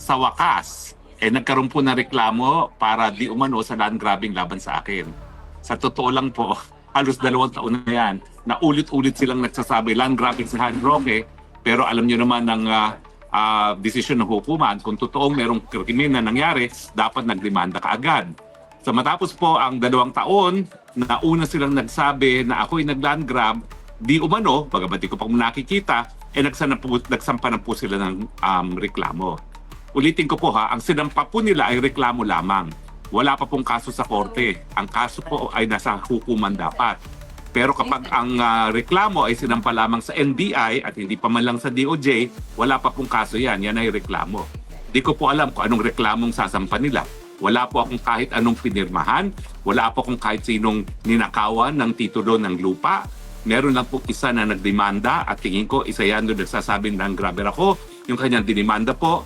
sa wakas, nagkaroon po ng reklamo para di umano sa land grabbing laban sa akin. Sa totoo lang po, halos 2 taon na yan, na ulit-ulit silang nagsasabi land grabbing sa Han Roque, pero alam nyo naman ng desisyon ng hukuman, kung totoong merong krimen na nangyari, dapat nagdemanda ka agad. So matapos po ang 2 taon, na una silang nagsabi na ako'y nag-land grab, di umano, bagamat di ko pa nakikita, nagsampa na po sila ng reklamo. Ulitin ko po ha, ang sinampa po nila ay reklamo lamang. Wala pa pong kaso sa korte. Ang kaso po ay nasa hukuman dapat. Pero kapag ang reklamo ay sinampa lamang sa NBI at hindi pa man lang sa DOJ, wala pa pong kaso yan. Yan ay reklamo. Di ko po alam kung anong reklamong sasampa nila. Wala po akong kahit anong pinirmahan. Wala po akong kahit sinong ninakawan ng titulo ng lupa. Meron lang po isa na nagdemanda at tingin ko isa yan doon nagsasabing ng grabber ako. Yung kanyang dinimanda po,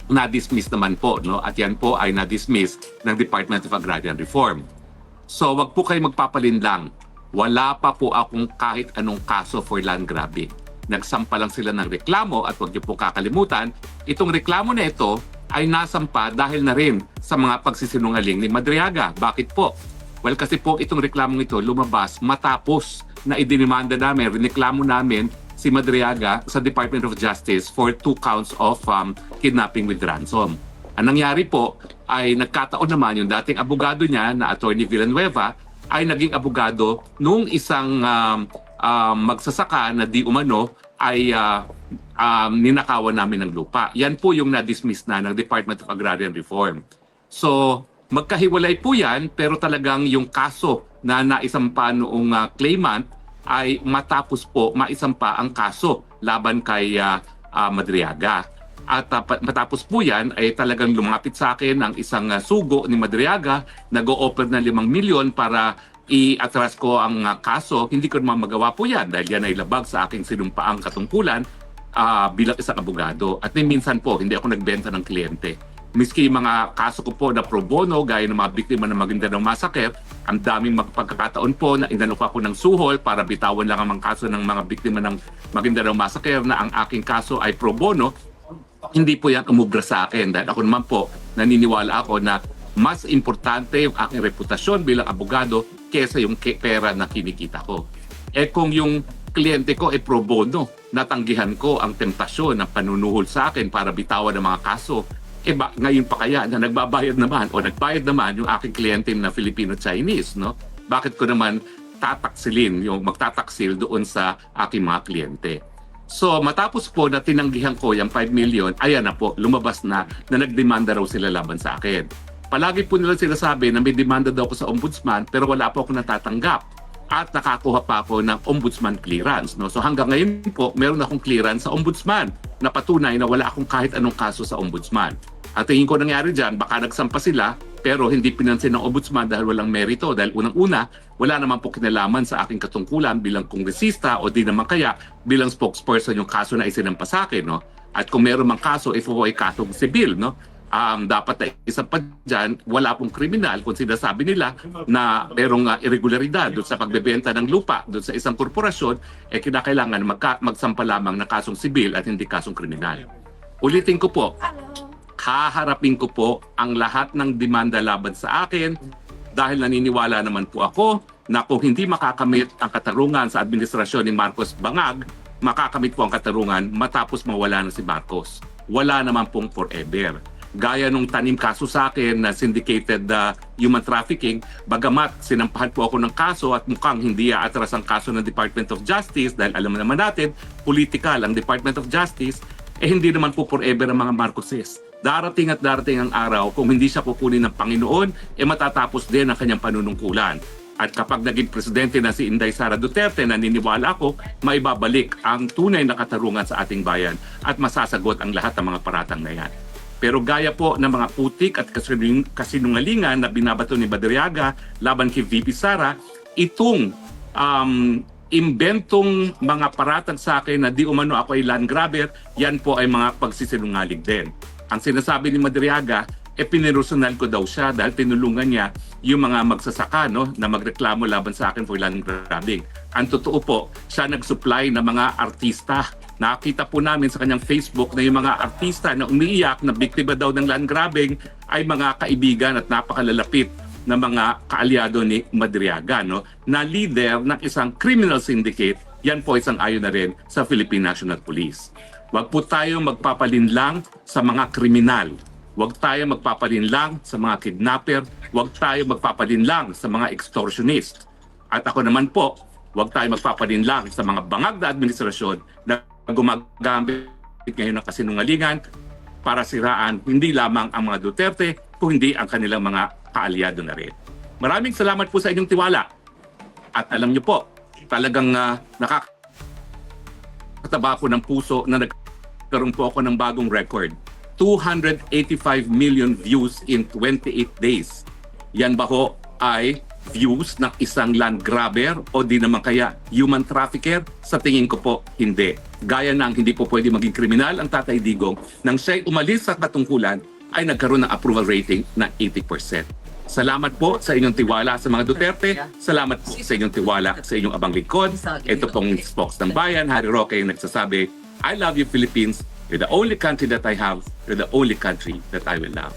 na-dismiss naman po. No? At yan po ay na-dismiss ng Department of Agrarian Reform. So wag po kayo magpapalinlang. Wala pa po akong kahit anong kaso for land grabbing. Nagsampa lang sila ng reklamo at huwag niyo po kakalimutan, itong reklamo na ito ay nasampa dahil na rin sa mga pagsisinungaling ni Madriaga. Bakit po? Well, kasi po itong reklamong ito lumabas matapos na idinimanda namin, rineklamo namin si Madriaga sa Department of Justice for 2 counts of kidnapping with ransom. Ang nangyari po ay nagkataon naman yung dating abogado niya na Attorney Villanueva ay naging abogado nung isang magsasaka na di umano ay ninakawan namin ng lupa. Yan po yung na-dismiss na ng Department of Agrarian Reform. So, magkahiwalay po yan, pero talagang yung kaso na naisampa noong claimant ay matapos po maisampa ang kaso laban kay Madriaga. At matapos po yan ay talagang lumapit sa akin ang isang sugo ni Madriaga, nag-o-offer ng 5 milyon para i-atras ko ang kaso. Hindi ko naman magawa po yan dahil yan ay labag sa aking sinumpaang katungkulan bilang isang abogado. At minsan po, hindi ako nagbenta ng kliyente. Miski mga kaso ko po na pro bono, gaya ng mga biktima ng Maguindanao Massacre, ang daming pagkakataon po na inalok ako ng suhol para bitawan lang ang mga kaso ng mga biktima ng Maguindanao Massacre na ang aking kaso ay pro bono. Hindi po yan umubra sa akin dahil ako naman po naniniwala ako na mas importante yung aking reputasyon bilang abogado kesa yung pera na kinikita ko. Kung yung kliyente ko ay pro bono, natanggihan ko ang temptasyon ng panunuhol sa akin para bitawan ng mga kaso, ngayon pa kaya na nagbabayad naman o nagbayad naman yung aking kliyente na Filipino-Chinese, no? Bakit ko naman tataksilin yung magtataksil doon sa aking mga kliyente? So matapos po na tinanggihan ko yung 5 million, ayan na po, lumabas na nagdemanda raw sila laban sa akin. Palagi po nila sinasabi na may demanda daw ako sa ombudsman pero wala po ako natatanggap at nakakuha pa ako ng ombudsman clearance. No? So hanggang ngayon po, meron akong clearance sa ombudsman na patunay na wala akong kahit anong kaso sa ombudsman. At tingin ko nangyari dyan, baka nagsampa sila pero hindi pinansin ng ombudsman dahil walang merito. Dahil unang-una, wala naman po kinalaman sa aking katungkulan bilang kongresista o di naman kaya bilang spokesperson yung kaso na isinampa sa akin. No? At kung meron mang kaso, if ay kasong sibil, no? Dapat na isa pa dyan, wala pong kriminal kung sinasabi nila na merong irregularidad doon sa pagbebenta ng lupa doon sa isang korporasyon, kinakailangan magsampa lamang na kasong sibil at hindi kasong kriminal. Ulitin ko po, haharapin ko po ang lahat ng demanda laban sa akin dahil naniniwala naman po ako na kung hindi makakamit ang katarungan sa administrasyon ni Marcos Bangag, makakamit po ang katarungan matapos mawala na si Marcos. Wala naman pong forever. Gaya nung tanim kaso sa akin na syndicated human trafficking, bagamat sinampahan po ako ng kaso at mukhang hindi aatras ang kaso ng Department of Justice dahil alam naman natin, political ang Department of Justice, hindi naman po forever ang mga Marcoses. Darating at darating ang araw, kung hindi siya kukunin ng Panginoon, matatapos din ang kanyang panunungkulan. At kapag naging presidente na si Inday Sara Duterte, naniniwala ako, maibabalik ang tunay na katarungan sa ating bayan at masasagot ang lahat ng mga paratang na yan. Pero gaya po ng mga putik at kasinungalingan na binabato ni Madriaga laban kay VP Sara, itong imbentong mga paratang sa akin na di umano ako ay land grabber, yan po ay mga pagsisinungaling din. Ang sinasabi ni Madriaga, pininersonal ko daw siya dahil tinulungan niya yung mga magsasaka na magreklamo laban sa akin for land grabbing. Ang totoo po, siya nag-supply ng mga artista Nakita po namin sa kanyang Facebook na yung mga artista na umiiyak na biktima daw ng land grabbing ay mga kaibigan at napakalalapit na mga kaalyado ni Madriaga, no? Na leader ng isang criminal syndicate. Yan po isang ayon na rin sa Philippine National Police. Huwag po tayo magpapalinlang sa mga kriminal. Huwag tayo magpapalinlang sa mga kidnapper. Huwag tayo magpapalinlang sa mga extortionist. At ako naman po, huwag tayo magpapalinlang sa mga bangag na administrasyon na gumagamit ngayon ng kasinungalingan para siraan hindi lamang ang mga Duterte, kundi ang kanilang mga kaalyado na rin. Maraming salamat po sa inyong tiwala. At alam niyo po, talagang nakakataba ko ng puso na nagkaroon po ako ng bagong record. 285 million views in 28 days. Yan ba ho ay views ng isang land grabber o di naman kaya human trafficker? Sa tingin ko po, hindi. Gaya ng hindi po pwede maging kriminal ang Tatay Digong, nang siya'y umalis sa katungkulan, ay nagkaroon ng approval rating na 80%. Salamat po sa inyong tiwala sa mga Duterte. Salamat po sa inyong tiwala sa inyong abang lingkod. Ito pong spokes ng bayan, Harry Roque, yung nagsasabi, I love you Philippines. You're the only country that I have. You're the only country that I will love.